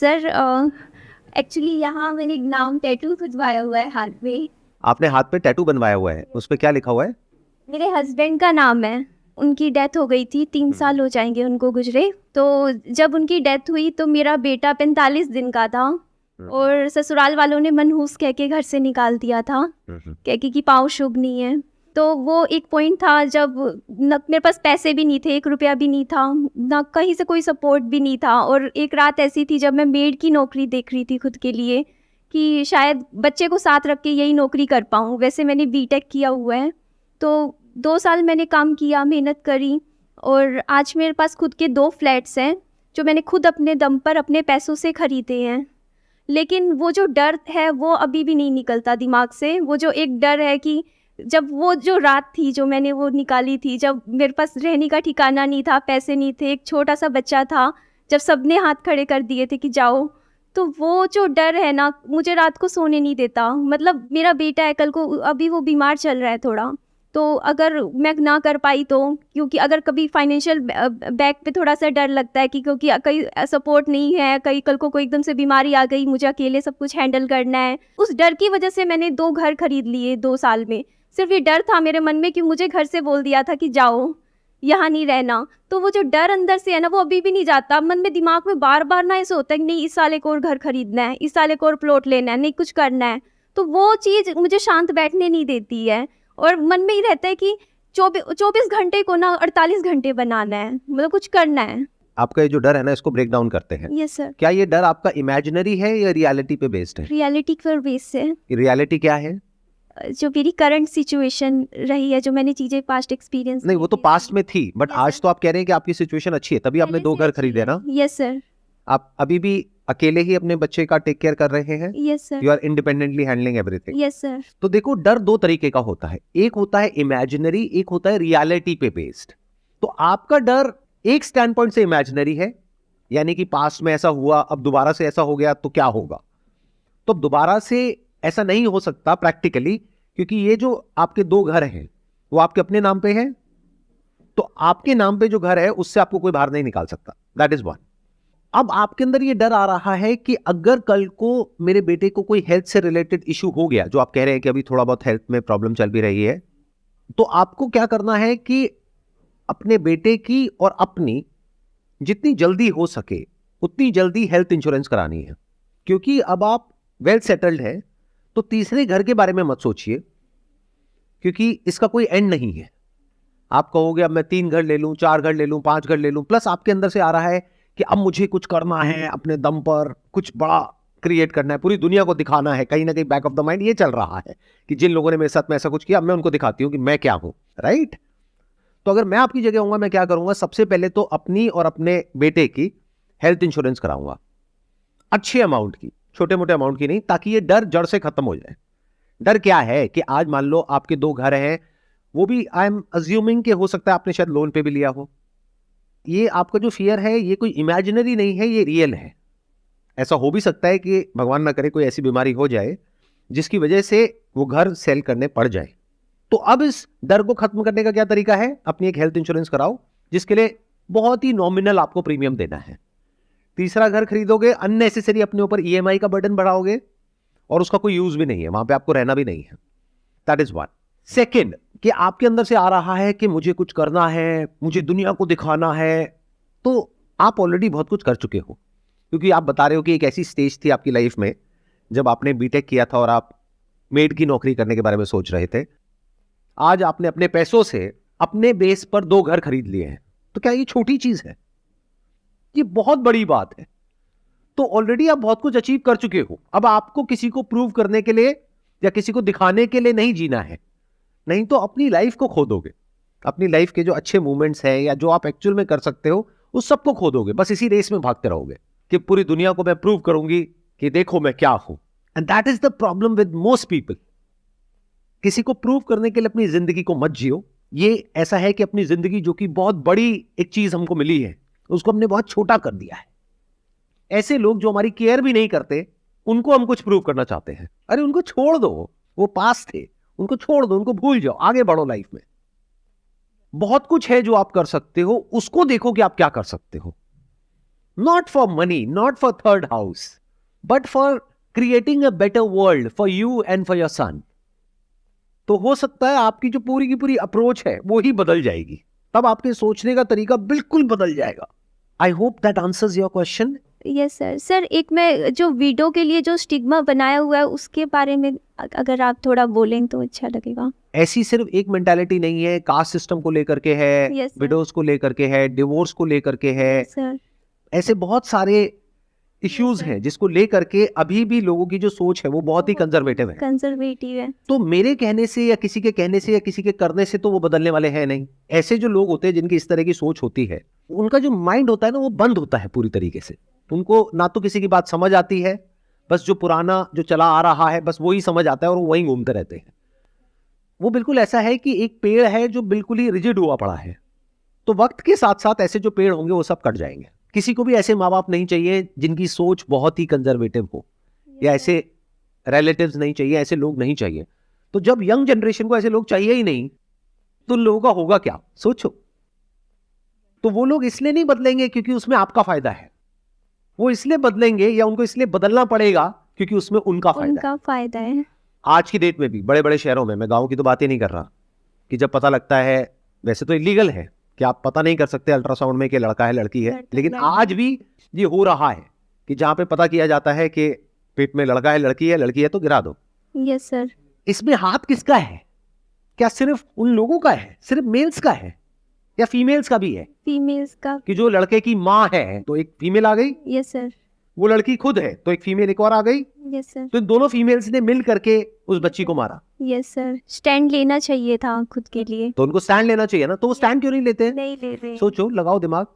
Sir actually यहाँ मैंने एक नाम टैटू खुजवाया हुआ है हाथ में। आपने हाथ पे टैटू बनवाया हुआ है, उस पे क्या लिखा हुआ है? मेरे हस्बैंड का नाम है। उनकी डेथ हो गई थी, 3 साल हो जाएंगे उनको गुजरे। तो जब उनकी डेथ हुई तो मेरा बेटा 45 दिन का था और ससुराल वालों ने मनहूस कह के घर से निकाल दिया था, कह के कि पाँव शुभ नहीं है। तो वो एक पॉइंट था जब न मेरे पास पैसे भी नहीं थे, 1 रुपया भी नहीं था, ना कहीं से कोई सपोर्ट भी नहीं था। और एक रात ऐसी थी जब मैं मेड की नौकरी देख रही थी खुद के लिए कि शायद बच्चे को साथ रख के यही नौकरी कर पाऊँ। वैसे मैंने बीटेक किया हुआ है, तो 2 साल मैंने काम किया, मेहनत करी और आज मेरे पास खुद के 2 फ्लैट्स हैं जो मैंने खुद अपने दम पर अपने पैसों से ख़रीदे हैं। लेकिन वो जो डर है वो अभी भी नहीं निकलता दिमाग से। वो जो एक डर है कि जब वो जो रात थी जो मैंने वो निकाली थी, जब मेरे पास रहने का ठिकाना नहीं था, पैसे नहीं थे, एक छोटा सा बच्चा था, जब सबने हाथ खड़े कर दिए थे कि जाओ, तो वो जो डर है ना मुझे रात को सोने नहीं देता। मतलब मेरा बेटा है, कल को अभी वो बीमार चल रहा है थोड़ा, तो अगर मैं ना कर पाई तो, क्योंकि अगर कभी फाइनेंशियल बैक पे थोड़ा सा डर लगता है कि क्योंकि कहीं सपोर्ट नहीं है, कहीं कल को कोई एकदम से बीमारी आ गई, मुझे अकेले सब कुछ हैंडल करना है। उस डर की वजह से मैंने 2 घर खरीद लिए 2 साल में। सिर्फ ये डर था मेरे मन में कि मुझे घर से बोल दिया था कि जाओ, यहाँ नहीं रहना। तो वो जो डर अंदर से है ना वो अभी भी नहीं जाता। मन में दिमाग में बार बार ना ऐसे होता है कि नहीं इस साल एक और घर खरीदना है, इस साल एक और प्लॉट लेना है, नहीं कुछ करना है। तो वो चीज़ मुझे शांत बैठने नहीं देती है और मन में ही रहता है कि 24 घंटे को ना 48 घंटे बनाना है, मतलब कुछ करना है। आपका ये जो डर है ना, इसको ब्रेक डाउन करते हैं। Yes sir. क्या ये डर आपका इमेजिनरी है या रियलिटी पे बेस्ड है? रियलिटी पर बेस से रियलिटी क्या है? जो मेरी करंट सिचुएशन रही है, जो मैंने चीज़ें पास्ट एक्सपीरियंस नहीं, वो तो पास्ट में थी, बट Yes, आज sir. तो आप कह रहे हैं कि आपकी सिचुएशन अच्छी है, तभी आपने 2 घर खरीदे ना। Yes sir. आप अभी भी अकेले ही अपने बच्चे का टेक केयर कर रहे हैं? Yes sir. You are independently handling everything? Yes sir. तो देखो, डर 2 तरीके का होता है, एक होता है इमेजिनरी, एक होता है रियलिटी पे बेस्ड। तो आपका डर एक स्टैंड पॉइंट से इमेजिनरी है, यानी कि पास्ट में ऐसा हुआ, अब दोबारा से ऐसा हो गया तो क्या होगा। तो दोबारा से ऐसा नहीं हो सकता प्रैक्टिकली, क्योंकि ये जो आपके 2 घर हैं वो आपके अपने नाम पे हैं, तो आपके नाम पे जो घर है उससे आपको कोई बाहर नहीं निकाल सकता। That is one. अब आपके अंदर ये डर आ रहा है कि अगर कल को मेरे बेटे को कोई हेल्थ से रिलेटेड इश्यू हो गया, जो आप कह रहे हैं कि अभी थोड़ा बहुत हेल्थ में प्रॉब्लम चल भी रही है, तो आपको क्या करना है कि अपने बेटे की और अपनी जितनी जल्दी हो सके उतनी जल्दी हेल्थ इंश्योरेंस करानी है। क्योंकि अब आप वेल सेटल्ड हैं, तो तीसरे घर के बारे में मत सोचिए, क्योंकि इसका कोई एंड नहीं है। आप कहोगे अब मैं 3 घर ले लूं, 4 घर ले लूं, 5 घर ले लूं, प्लस आपके अंदर से आ रहा है कि अब मुझे कुछ करना है, अपने दम पर कुछ बड़ा क्रिएट करना है, पूरी दुनिया को दिखाना है। कहीं ना कहीं बैक ऑफ द माइंड ये चल रहा है कि जिन लोगों ने मेरे साथ में ऐसा कुछ किया, अब मैं उनको दिखाती हूं कि मैं क्या हूं। राइट? तो अगर मैं आपकी जगह होऊंगा, मैं क्या करूंगा, सबसे पहले तो अपनी और अपने बेटे की हेल्थ इंश्योरेंस कराऊंगा, अच्छे अमाउंट की, छोटे मोटे अमाउंट की नहीं, ताकि ये डर जड़ से खत्म हो जाए। डर क्या है कि आज मान लो आपके 2 घर हैं, वो भी आई एम अज्यूमिंग कि हो सकता है आपने शायद लोन पे भी लिया हो। ये आपका जो फियर है ये कोई इमेजिनरी नहीं है, ये रियल है। ऐसा हो भी सकता है कि भगवान ना करे कोई ऐसी बीमारी हो जाए जिसकी वजह से वो घर सेल करने पड़ जाए। तो अब इस डर को खत्म करने का क्या तरीका है? अपनी एक हेल्थ इंश्योरेंस कराओ, जिसके लिए बहुत ही नॉमिनल आपको प्रीमियम देना है। तीसरा घर खरीदोगे, अननेसेसरी अपने ऊपर ईएमआई का बर्डन बढ़ाओगे और उसका कोई यूज भी नहीं है, वहां पे आपको रहना भी नहीं है। That is one. सेकेंड, कि आपके अंदर से आ रहा है कि मुझे कुछ करना है, मुझे दुनिया को दिखाना है, तो आप ऑलरेडी बहुत कुछ कर चुके हो, क्योंकि आप बता रहे हो कि एक ऐसी स्टेज थी आपकी लाइफ में जब आपने बीटेक किया था और आप मेड की नौकरी करने के बारे में सोच रहे थे। आज आपने अपने पैसों से अपने बेस पर 2 घर खरीद लिए हैं। तो क्या ये छोटी चीज है? ये बहुत बड़ी बात है। तो ऑलरेडी आप बहुत कुछ अचीव कर चुके हो। अब आपको किसी को प्रूव करने के लिए या किसी को दिखाने के लिए नहीं जीना है, नहीं तो अपनी लाइफ को खो दोगे। अपनी लाइफ के जो अच्छे मोमेंट्स हैं या जो आप एक्चुअल में कर सकते हो, उस सबको खो दोगे। बस इसी रेस में भागते रहोगे कि पूरी दुनिया को मैं प्रूव करूंगी कि देखो मैं क्या हूं। And that is the problem with most people. किसी को प्रूव करने के लिए अपनी जिंदगी को मत जियो। ये ऐसा है कि अपनी जिंदगी, जो कि बहुत बड़ी एक चीज हमको मिली है, उसको हमने बहुत छोटा कर दिया है। ऐसे लोग जो हमारी केयर भी नहीं करते, उनको हम कुछ प्रूव करना चाहते हैं। अरे उनको छोड़ दो, वो पास थे, उनको छोड़ दो, उनको भूल जाओ, आगे बढ़ो लाइफ में। बहुत कुछ है जो आप कर सकते हो, उसको देखो कि आप क्या कर सकते हो। not for money, not for third house, but for creating a better world for you and for your son. तो हो सकता है आपकी जो पूरी की पूरी अप्रोच है वो ही बदल जाएगी, तब आपके सोचने का तरीका बिल्कुल बदल जाएगा. I hope that answers your question. Yes sir. Sir एक मैं जो वीडो के लिए जो स्टिग्मा बनाया हुआ है उसके बारे में अगर आप थोड़ा बोलें तो अच्छा लगेगा. ऐसी सिर्फ एक मेंटालिटी नहीं है, कास्ट सिस्टम को लेकर के है, Yes, sir. विडोज को लेकर के है, डिवोर्स को लेकर के है, सर. ऐसे बहुत सारे इश्यूज हैं जिसको लेकर के अभी भी लोगों की जो सोच है वो बहुत ही कंजर्वेटिव है. कंजर्वेटिव है. तो मेरे कहने से या किसी के कहने से या किसी के करने से तो वो बदलने वाले हैं नहीं. ऐसे जो लोग होते हैं जिनकी इस तरह की सोच होती है, उनका जो माइंड होता है ना वो बंद होता है पूरी तरीके से. उनको ना तो किसी की बात समझ आती है, बस जो पुराना जो चला आ रहा है बस वही समझ आता है और वो वहीं घूमते रहते हैं. वो बिल्कुल ऐसा है कि एक पेड़ है जो बिल्कुल ही रिजिड हुआ पड़ा है, तो वक्त के साथ साथ ऐसे जो पेड़ होंगे वो सब कट जाएंगे. किसी को भी ऐसे माँ बाप नहीं चाहिए जिनकी सोच बहुत ही कंजर्वेटिव हो, या ऐसे रिलेटिव्स नहीं चाहिए, ऐसे लोग नहीं चाहिए. तो जब यंग जनरेशन को ऐसे लोग चाहिए ही नहीं तो उन लोगों का होगा क्या, सोचो. तो वो लोग इसलिए नहीं बदलेंगे क्योंकि उसमें आपका फायदा है, वो इसलिए बदलेंगे या उनको इसलिए बदलना पड़ेगा क्योंकि उसमें उनका फायदा है. आज की डेट में भी बड़े बड़े शहरों में, मैं गांव की तो बात ही नहीं कर रहा, कि जब पता लगता है, वैसे तो इलीगल है कि आप पता नहीं कर सकते अल्ट्रासाउंड में कि लड़का है लड़की है, लेकिन आज भी ये हो रहा है कि जहां पे पता किया जाता है कि पेट में लड़का है लड़की है तो गिरा दो. Yes sir. इसमें हाथ किसका है? क्या सिर्फ उन लोगों का है, सिर्फ मेल्स का है, या फीमेल्स का भी है? फीमेल्स का. कि जो लड़के की माँ है तो एक फीमेल आ गई, यस सर. वो लड़की खुद है तो एक फीमेल एक और आ गई, यस सर. तो इन दोनों फीमेल्स ने मिल करके उस बच्ची को मारा. Yes sir. स्टैंड लेना चाहिए था खुद के लिए. तो उनको स्टैंड लेना चाहिए ना, तो वो स्टैंड क्यों नहीं लेते? नहीं ले रहे. सोचो, लगाओ दिमाग.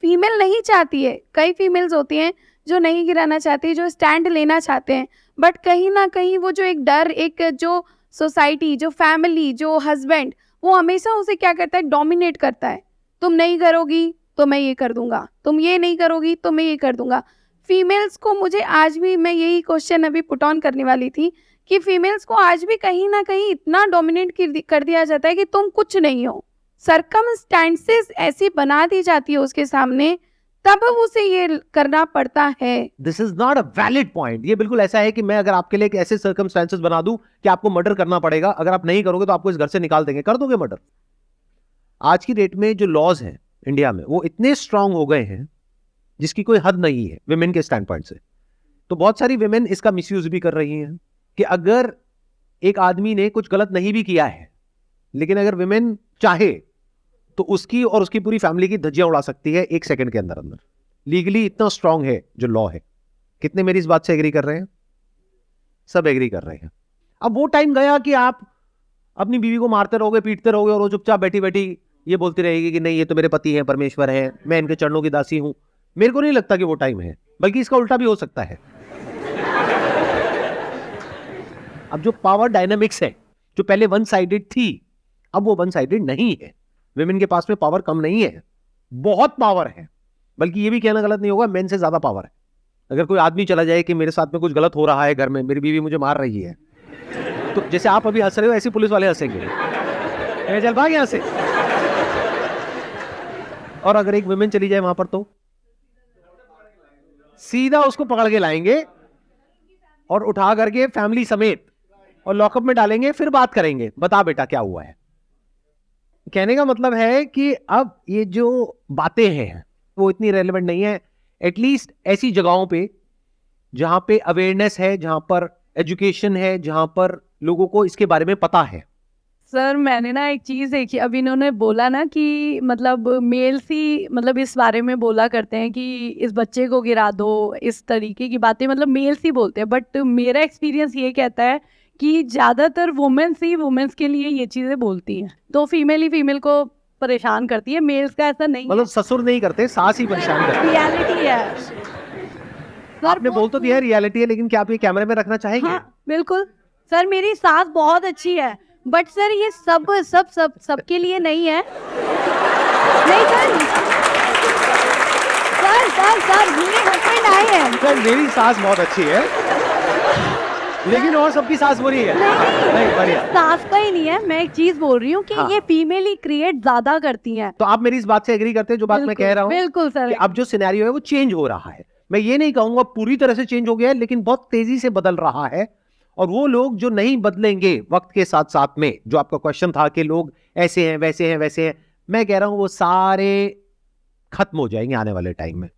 फीमेल नहीं चाहती है, कई फीमेल्स होती हैं जो नहीं गिराना चाहती, जो स्टैंड लेना चाहते हैं, बट कहीं ना कहीं वो जो एक डर, एक जो सोसाइटी, जो फैमिली, जो हस्बैंड, वो हमेशा उसे क्या करता है, डोमिनेट करता है. तुम नहीं करोगी तो मैं ये कर दूंगा, तुम ये नहीं करोगी तो मैं ये कर दूंगा. फीमेल्स को, मुझे आज भी, मैं यही क्वेश्चन अभी पुट ऑन करने वाली थी कि फीमेल्स को आज भी कहीं ना कहीं इतना डोमिनेट कर दिया जाता है कि तुम कुछ नहीं हो. सर्कमस्टेंसेस ऐसी बना दी जाती है उसके सामने, तब उसे ये करना पड़ता है. This is not a valid point. ये बिल्कुल ऐसा है कि मैं अगर आपके लिए एक ऐसे सर्कमस्टेंसेस बना दूं कि आपको मर्डर करना पड़ेगा, अगर आप नहीं करोगे तो आपको इस घर से निकाल देंगे, कर दोगे मर्डर? आज की डेट में जो लॉज हैं इंडिया में वो इतने स्ट्रांग हो गए हैं जिसकी कोई हद नहीं है विमेन के स्टैंड पॉइंट से. तो बहुत सारी विमेन इसका मिसयूज भी कर रही हैं कि अगर एक आदमी ने कुछ गलत नहीं भी किया है, लेकिन अगर विमेन चाहे तो उसकी और उसकी पूरी फैमिली की धज्जियां उड़ा सकती है एक सेकंड के अंदर अंदर. लीगली इतना स्ट्रांग है जो लॉ है. कितने मेरी इस बात से एग्री कर रहे हैं? सब एग्री कर रहे हैं. अब वो टाइम गया कि आप अपनी बीवी को मारते रहोगे, पीटते रहोगे और वो चुपचाप बैठी बैठी ये बोलती रहेगी कि नहीं, ये तो मेरे पति हैं, परमेश्वर है, मैं इनके चरणों की दासी हूं. मेरे को नहीं लगता कि वो टाइम है, बल्कि इसका उल्टा भी हो सकता है. अब जो पावर डायनामिक्स है जो पहले वन साइडेड थी, अब वो वन साइडेड नहीं है. विमेन के पास में पावर कम नहीं है, बहुत पावर है. बल्कि ये भी कहना गलत नहीं होगा, मेन से ज्यादा पावर है. अगर कोई आदमी चला जाए कि मेरे साथ में कुछ गलत हो रहा है घर में, मेरी बीवी मुझे मार रही है, तो जैसे आप अभी हंस रहे हो ऐसे पुलिस वाले हंसेंगे, चल भाग यहां से. और अगर एक विमेन चली जाए वहां पर तो सीधा उसको पकड़ के लाएंगे और उठा करके फैमिली समेत और लॉकअप में डालेंगे, फिर बात करेंगे, बता बेटा क्या हुआ है. कहने का मतलब है कि अब ये जो बातें हैं वो इतनी रेलेवेंट नहीं है. एटलीस्ट ऐसी जगहों पे जहां पे अवेयरनेस है, जहां पर एजुकेशन है, जहां पर लोगों को इसके बारे में पता है. सर मैंने ना एक चीज़ देखी, अभी इन्होंने बोला ना कि मतलब मेल्स ही मतलब इस बारे में बोला करते हैं कि इस बच्चे को गिरा दो, इस तरीके की बातें मतलब मेल्स ही बोलते हैं. बट मेरा एक्सपीरियंस ये कहता है कि ज़्यादातर वुमेन्स ही वुमेन्स के लिए ये चीज़ें बोलती हैं, तो फीमेल ही फीमेल को परेशान करती है. मेल्स का ऐसा नहीं, मतलब ससुर नहीं करते, सास ही परेशान करते. रियलिटी है. आपने बोल तो दिया रियलिटी है, लेकिन क्या आप ये कैमरे में रखना चाहेंगे? हाँ बिल्कुल सर, मेरी सास बहुत अच्छी है, बट सर ये सबके लिए नहीं है. नहीं सर मेरे हस्बैंड आए हैं. सर मेरी सास बहुत अच्छी है, लेकिन और सबकी सास बुरी है। नहीं, बढ़िया। सास का ही नहीं है, मैं एक चीज बोल रही हूँ कि हाँ। ये फीमेल ही क्रिएट ज्यादा करती हैं। तो आप मेरी इस बात से एग्री करते हैं जो बात मैं कह रहा हूँ बिल्कुल सर। कि अब जो सिनेरियो है वो चेंज हो रहा है। मैं ये नहीं कहूंगा पूरी तरह से चेंज हो गया है, लेकिन बहुत तेजी से बदल रहा है। और वो लोग जो नहीं बदलेंगे वक्त के साथ साथ में, जो आपका क्वेश्चन था कि लोग ऐसे हैं वैसे हैं वैसे हैं, मैं कह रहा हूं वो सारे खत्म हो जाएंगे आने वाले टाइम में।